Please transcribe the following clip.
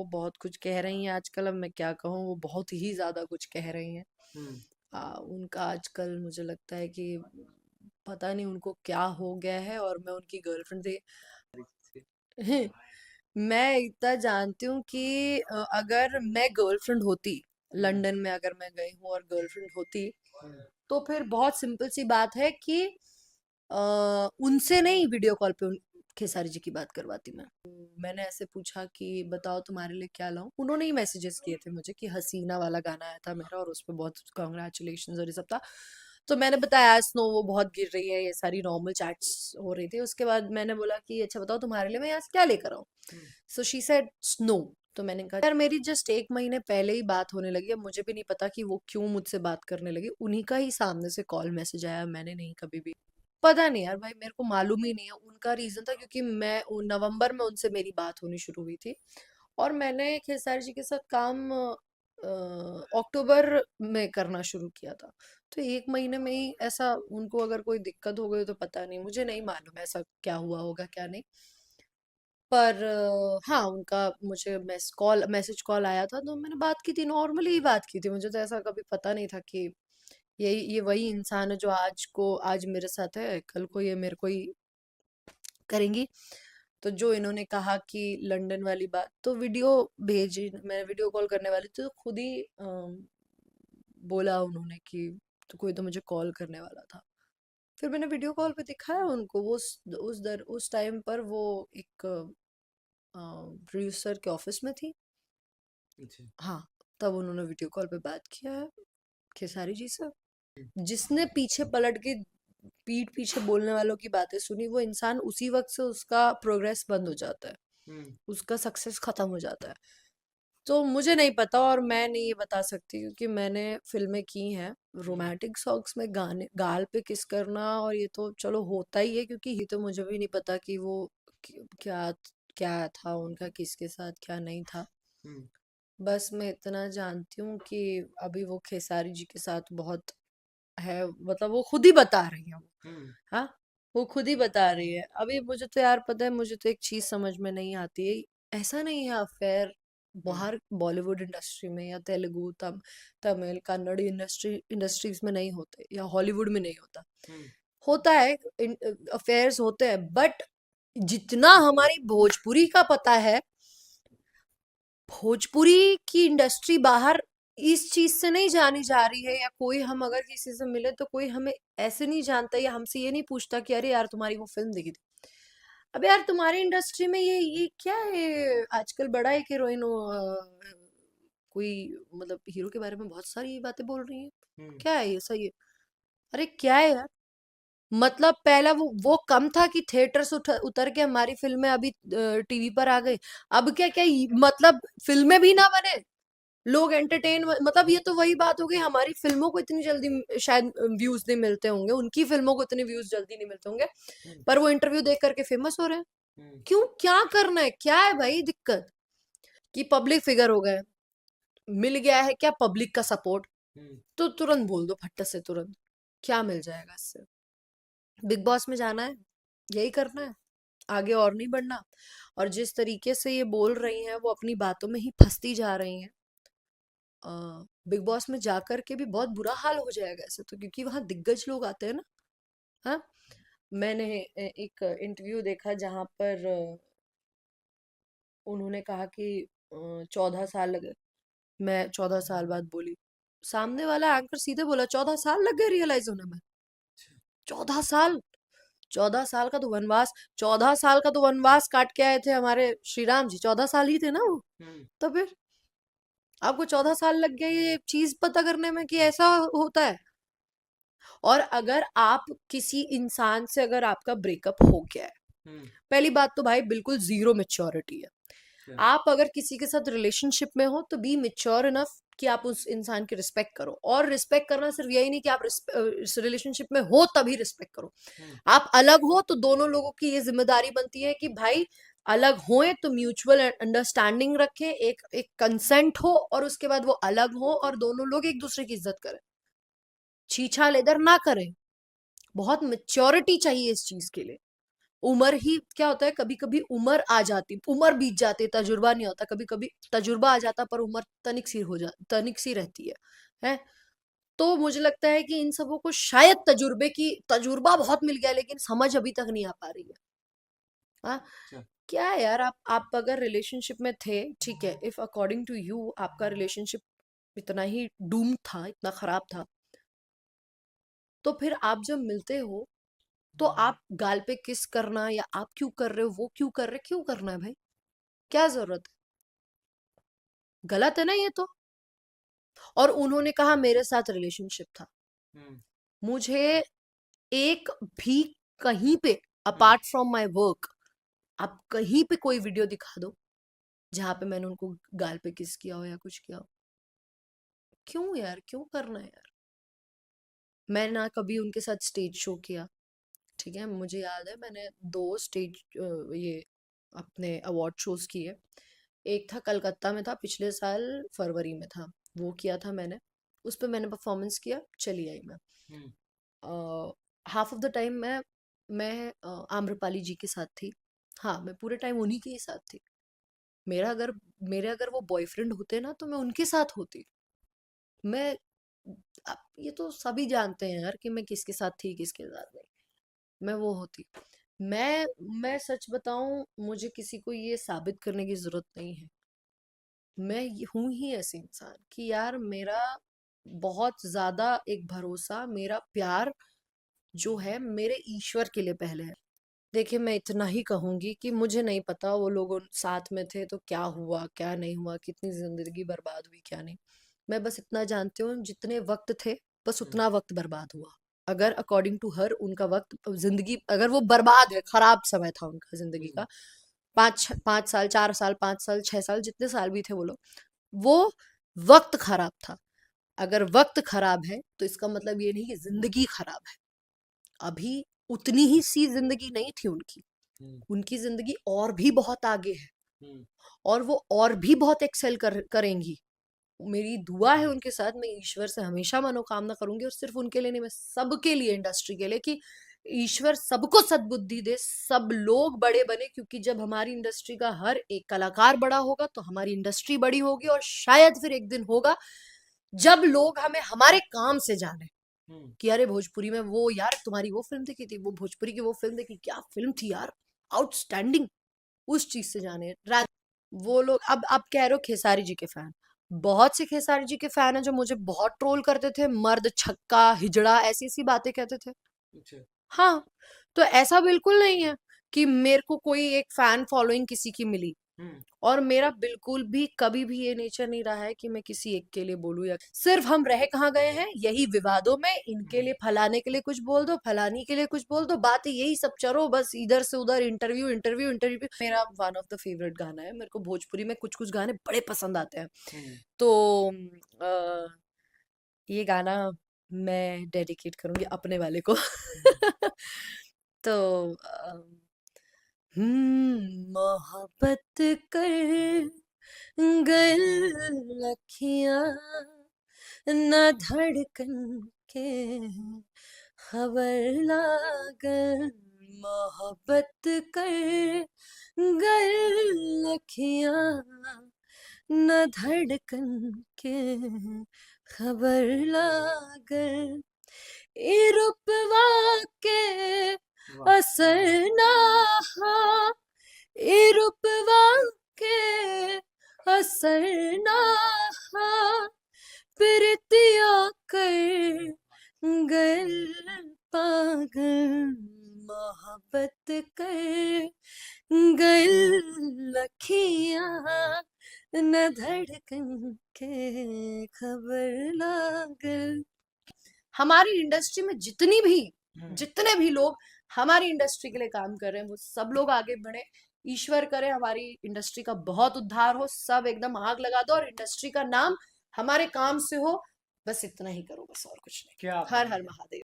वो बहुत कुछ कह रही हैं आजकल। अब मैं क्या कहूँ, वो बहुत ही ज्यादा कुछ कह रही हैं। हम्म। उनका आजकल मुझे लगता है कि पता नहीं उनको क्या हो गया है। और मैं उनकी गर्लफ्रेंड थी। मैं इतना जानती हूँ कि अगर मैं गर्लफ्रेंड होती, हम्म। लंदन में अगर मैं गई हूँ और गर्लफ्रेंड होती, हम्म। तो फिर बहुत सिंपल सी बात है कि उनसे नहीं, वीडियो कॉल पे खेसारी जी की बात करवाती मैं। मैंने ऐसे पूछा कि बताओ तुम्हारे लिए क्या लाऊं। उन्होंने ही मैसेजेस किए थे मुझे कि हसीना वाला गाना आया था मेरा और उस पे बहुत कॉन्ग्रेचुलेशन और ये सब था। तो मैंने बताया स्नो वो बहुत गिर रही है, ये सारी नॉर्मल चैट्स हो रही थी। उसके बाद मैंने बोला कि अच्छा बताओ तुम्हारे लिए मैं यहाँ से क्या लेकर आऊँ। Hmm. So she said snow. तो मैंने कहा यार मेरी जस्ट 1 महीने पहले ही बात होने लगी है, मुझे भी नहीं पता कि वो क्यों मुझसे बात करने लगी। उन्हीं का ही सामने से कॉल मैसेज आया, मैंने नहीं कभी भी। पता नहीं यार भाई, मेरे को मालूम ही नहीं है। उनका रीजन था क्योंकि मैं नवंबर में उनसे मेरी बात होनी शुरू हुई थी और मैंने खेसारी जी के साथ काम अक्टूबर में करना शुरू किया था। तो 1 महीने में ही ऐसा उनको अगर कोई दिक्कत हो गई तो पता नहीं, मुझे नहीं मालूम ऐसा क्या हुआ होगा क्या नहीं। पर हाँ, उनका मुझे मैसेज कॉल आया था तो मैंने बात की थी, नॉर्मली ही बात की थी। मुझे तो ऐसा कभी पता नहीं था कि ये वही इंसान है जो आज मेरे साथ है, कल को ये मेरे को ही करेंगी। तो जो इन्होंने कहा कि लंदन वाली बात, तो वीडियो भेजी, मैं वीडियो कॉल करने वाली थी तो खुद ही बोला उन्होंने कि तो कोई तो मुझे कॉल करने वाला था। फिर मैंने वीडियो कॉल पे दिखाया उनको। वो उस टाइम पर वो एक प्रोड्यूसर के ऑफिस में थी। अच्छा। हाँ, तब उन्होंने वीडियो कॉल पे बात किया है खेसारी जी से। हम्म। जिसने पीछे पलट के पीठ पीछे बोलने वालों की बातें सुनी, वो इंसान उसी वक्त से उसका प्रोग्रेस बंद हो जाता है, हम्म। उसका सक्सेस खत्म हो जाता है। तो मुझे नहीं पता और मैं नहीं ये बता सकती क्योंकि मैंने फिल्में की हैं। हम्म। रोमांटिक सॉन्ग्स में गाने गाल पे किस करना और ये तो चलो होता ही है, क्योंकि ये तो मुझे भी नहीं पता कि वो क्या क्या था उनका, किसके साथ क्या नहीं था। हम्म। बस मैं इतना जानती हूँ कि अभी वो खेसारी जी के साथ बहुत है, मतलब वो खुद ही बता रही है वो। हम्म। हाँ, वो खुद ही बता रही है। अभी मुझे तो यार पता है, मुझे तो एक चीज समझ में नहीं आती है। ऐसा नहीं है अफेयर हम्म। बाहर बॉलीवुड इंडस्ट्री में या तेलुगु तमिल कन्नड़ इंडस्ट्रीज में नहीं होते या हॉलीवुड में नहीं होता। हम्म। होता है, अफेयर्स होते हैं, बट जितना हमारी भोजपुरी का पता है, भोजपुरी की इंडस्ट्री बाहर इस चीज से नहीं जानी जा रही है। या कोई, हम अगर किसी से मिले तो कोई हमें ऐसे नहीं जानता या हमसे ये नहीं पूछता कि अरे यार तुम्हारी वो फिल्म देखी थी। अबे यार तुम्हारी इंडस्ट्री में ये क्या है आजकल, बड़ा एक हीरोइन कोई, मतलब हीरो के बारे में बहुत सारी बातें बोल रही है। हम्म। क्या है ये सही है? अरे क्या है यार, मतलब पहला वो कम था कि थिएटर से उतर के हमारी फिल्में अभी टीवी पर आ गई। अब क्या क्या मतलब फिल्में भी ना बने, लोग एंटरटेन, मतलब ये तो वही बात हो गई। हमारी फिल्मों को इतनी जल्दी शायद व्यूज नहीं मिलते होंगे, उनकी फिल्मों को इतने व्यूज जल्दी नहीं मिलते होंगे, हम्म। पर वो इंटरव्यू देख करके फेमस हो रहे हैं। हम्म। क्यों, क्या करना है, क्या है भाई दिक्कत? कि पब्लिक फिगर हो गए, मिल गया है क्या पब्लिक का सपोर्ट, हम्म। तो तुरंत बोल दो फट्ट से तुरंत, क्या मिल जाएगा इससे? बिग बॉस में जाना है, यही करना है, आगे और नहीं बढ़ना। और जिस तरीके से ये बोल रही हैं, वो अपनी बातों में ही फंसती जा रही हैं। बिग बॉस में जाकर के भी बहुत बुरा हाल हो जाएगा ऐसे तो, क्योंकि वहां दिग्गज लोग आते हैं ना। हाँ, मैंने एक इंटरव्यू देखा जहां पर उन्होंने कहा कि 14 साल लगे। मैं 14 साल बाद बोली, सामने वाला एंकर सीधे बोला 14 साल लग गए रियलाइज होने में। 14 साल, 14 साल का तो वनवास, 14 साल का तो वनवास काट के आए थे हमारे श्री राम जी, 14 साल ही थे ना वो। हम्म। तो फिर आपको 14 साल लग गए ये चीज पता करने में कि ऐसा होता है। और अगर आप किसी इंसान से, अगर आपका ब्रेकअप हो गया है, हम्म। पहली बात तो भाई बिल्कुल जीरो मेच्योरिटी है। अच्छा। आप अगर किसी के साथ रिलेशनशिप में हो तो बी मेच्योर इनफ कि आप उस इंसान की रिस्पेक्ट करो। और रिस्पेक्ट करना सिर्फ यही नहीं कि आप इस रिलेशनशिप में हो तभी रिस्पेक्ट करो। हम्म। आप अलग हो तो दोनों लोगों की ये जिम्मेदारी बनती है कि भाई अलग होए तो म्यूचुअल अंडरस्टैंडिंग रखें, एक एक कंसेंट हो, और उसके बाद वो अलग हो और दोनों लोग एक दूसरे की इज्जत करें, छीछा लेदर ना करें। बहुत मेच्योरिटी चाहिए इस चीज के लिए। उम्र ही क्या होता है, कभी कभी उम्र आ जाती, उम्र बीत जाती है, तजुर्बा नहीं होता, कभी कभी तजुर्बा आ जाता पर उम्र तनिक सी रहती है। तो मुझे लगता है कि इन सबों को शायद तजुर्बा बहुत मिल गया, लेकिन समझ अभी तक नहीं आ पा रही है। हाँ, अच्छा। क्या है यार, आप अगर रिलेशनशिप में थे, ठीक है, इफ अकॉर्डिंग टू यू आपका रिलेशनशिप इतना ही डूम था, इतना खराब था, तो फिर आप जब मिलते हो तो आप गाल पे किस करना, या आप क्यों कर रहे हो, वो क्यों कर रहे, क्यों करना है भाई, क्या जरूरत है, गलत है ना ये तो। और उन्होंने कहा मेरे साथ रिलेशनशिप था, हम्म। मुझे एक भी कहीं पे हम्म। अपार्ट फ्रॉम माय वर्क आप कहीं पे कोई वीडियो दिखा दो जहां पे मैंने उनको गाल पे किस किया हो या कुछ किया हो। क्यों यार, क्यों करना है यार। मैं ना कभी उनके साथ स्टेज शो किया, ठीक है, मुझे याद है मैंने 2 स्टेज ये अपने अवार्ड शोज किए। एक था कलकत्ता में, था पिछले साल फरवरी में था, वो किया था मैंने, उस पे मैंने परफॉर्मेंस किया, चली आई मैं। हम्म। हाफ ऑफ द टाइम मैं आम्रपाली जी के साथ थी। हाँ, मैं पूरे टाइम उन्हीं के ही साथ थी। मेरा अगर मेरे अगर वो बॉयफ्रेंड होते ना तो मैं उनके साथ होती। मैं अब ये तो सभी जानते हैं यार कि मैं किसके साथ थी किसके साथ नहीं, मैं वो होती। मैं मैं सच बताऊं, मुझे किसी को ये साबित करने की जरूरत नहीं है। हूं ही ऐसी इंसान कि यार मेरा बहुत ज्यादा एक भरोसा, मेरा प्यार जो है मेरे ईश्वर के लिए पहले है। देखिए, मैं इतना ही कहूंगी कि मुझे नहीं पता वो लोग साथ में थे तो क्या हुआ क्या नहीं हुआ, कितनी जिंदगी बर्बाद हुई क्या नहीं। मैं बस इतना जानती हूँ, जितने वक्त थे बस हम्म। उतना वक्त बर्बाद हुआ। अगर अकॉर्डिंग टू हर उनका वक्त जिंदगी अगर वो बर्बाद है, खराब समय था उनका जिंदगी हम्म। का, 5 साल 4 साल 5 साल 6 साल जितने साल भी थे वो लोग, वो वक्त खराब था। अगर वक्त खराब है तो इसका मतलब ये नहीं कि जिंदगी खराब है। अभी उतनी ही सी जिंदगी नहीं थी उनकी, हम्म। उनकी जिंदगी और भी बहुत आगे है, हम्म। और वो और भी बहुत एक्सेल करेंगी। मेरी दुआ है उनके साथ, मैं ईश्वर से हमेशा मनोकामना करूंगी, और सिर्फ उनके लिए नहीं, मैं सबके लिए, इंडस्ट्री के लिए, कि ईश्वर सबको सद्बुद्धि दे, सब लोग बड़े बने, क्योंकि जब हमारी इंडस्ट्री का हर एक कलाकार बड़ा होगा तो हमारी इंडस्ट्री बड़ी होगी, और शायद फिर एक दिन होगा जब लोग हमें हमारे काम से जाने हम्म। कि अरे भोजपुरी में वो यार तुम्हारी वो फिल्म देखी थी, वो भोजपुरी की वो फिल्म देखी, क्या फिल्म थी यार, आउटस्टैंडिंग, उस चीज से जाने वो लोग। अब आप कह रहे हो खेसारी जी के फैन, बहुत से खेसारी जी के फैन है जो मुझे बहुत ट्रोल करते थे, मर्द छक्का हिजड़ा ऐसी ऐसी बातें कहते थे। अच्छा। हाँ, तो ऐसा बिल्कुल नहीं है कि मेरे को कोई एक फैन फॉलोइंग किसी की मिली, हम्म। और मेरा बिल्कुल भी कभी भी ये नेचर नहीं रहा है कि मैं किसी एक के लिए बोलूं, या सिर्फ हम रह कहाँ गए हैं यही विवादों में, इनके लिए फलाने के लिए कुछ बोल दो, फलानी के लिए कुछ बोल दो, बात यही सब चलो बस इधर से उधर, इंटरव्यू इंटरव्यू इंटरव्यू। मेरा वन ऑफ द फेवरेट गाना है, मेरे को भोजपुरी में कुछ कुछ गाने बड़े पसंद आते हैं। हम्म। तो ये गाना मैं डेडिकेट करूंगी अपने वाले को। तो मोहब्बत कर गल अखियां, न धड़कन के खबर लागल, मोहब्बत कर गल अखियां, न धड़कन के खबर लागल, ए रूपवा के वाह। असर ना हा, ए रूपवा के असर ना हा, प्रीतिया कर गल पागल, मोहब्बत कर गल अखियां, न धड़कन के खबर लागल। हमारी इंडस्ट्री में हम्म। जितने भी लोग हमारी इंडस्ट्री के लिए काम कर रहे हैं, वो सब लोग आगे बढ़े। ईश्वर करे हमारी इंडस्ट्री का बहुत उद्धार हो, सब एकदम आग लगा दो और इंडस्ट्री का नाम हमारे काम से हो। बस इतना ही करो, बस और कुछ नहीं। क्या हर बात हर है। महादेव।